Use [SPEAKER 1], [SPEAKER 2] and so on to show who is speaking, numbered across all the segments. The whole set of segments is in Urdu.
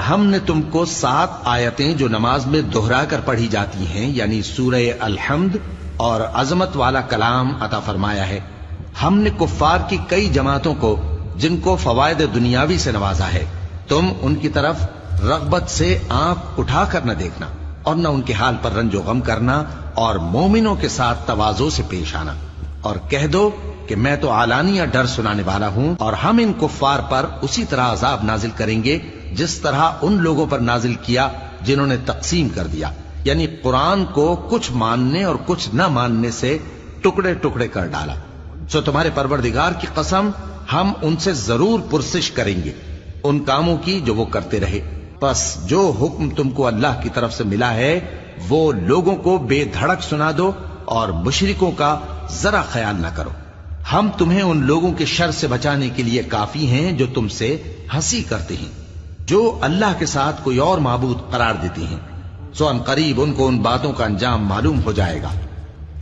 [SPEAKER 1] ہم نے تم کو 7 آیتیں جو نماز میں دہرا کر پڑھی جاتی ہیں، یعنی سورہ الحمد اور عظمت والا کلام عطا فرمایا ہے۔ ہم نے کفار کی کئی جماعتوں کو جن کو فوائد دنیاوی سے نوازا ہے، تم ان کی طرف رغبت سے آنکھ اٹھا کر نہ دیکھنا اور نہ ان کے حال پر رنج و غم کرنا، اور مومنوں کے ساتھ تواضع سے پیش آنا، اور کہہ دو کہ میں تو علانیہ ڈر سنانے والا ہوں، اور ہم ان کفار پر اسی طرح عذاب نازل کریں گے جس طرح ان لوگوں پر نازل کیا جنہوں نے تقسیم کر دیا، یعنی قرآن کو کچھ ماننے اور کچھ نہ ماننے سے ٹکڑے ٹکڑے کر ڈالا۔ سو تمہارے پروردگار کی قسم، ہم ان سے ضرور پرسش کریں گے ان کاموں کی جو وہ کرتے رہے۔ پس جو حکم تم کو اللہ کی طرف سے ملا ہے وہ لوگوں کو بے دھڑک سنا دو، اور مشرکوں کا ذرا خیال نہ کرو۔ ہم تمہیں ان لوگوں کے شر سے بچانے کے لیے کافی ہیں جو تم سے ہنسی کرتے ہیں، جو اللہ کے ساتھ کوئی اور معبود قرار دیتے ہیں۔ سو ان قریب ان کو ان باتوں کا انجام معلوم ہو جائے گا،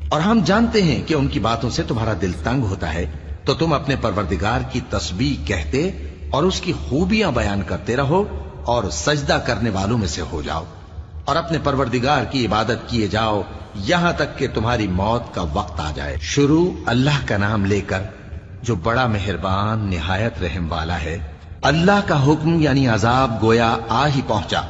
[SPEAKER 1] اور ہم جانتے ہیں کہ ان کی باتوں سے تمہارا دل تنگ ہوتا ہے، تو تم اپنے پروردگار کی تسبیح کہتے اور اس کی خوبیاں بیان کرتے رہو، اور سجدہ کرنے والوں میں سے ہو جاؤ، اور اپنے پروردگار کی عبادت کیے جاؤ یہاں تک کہ تمہاری موت کا وقت آ جائے۔ شروع اللہ کا نام لے کر جو بڑا مہربان نہایت رحم والا ہے۔ اللہ کا حکم یعنی عذاب گویا آ ہی پہنچا،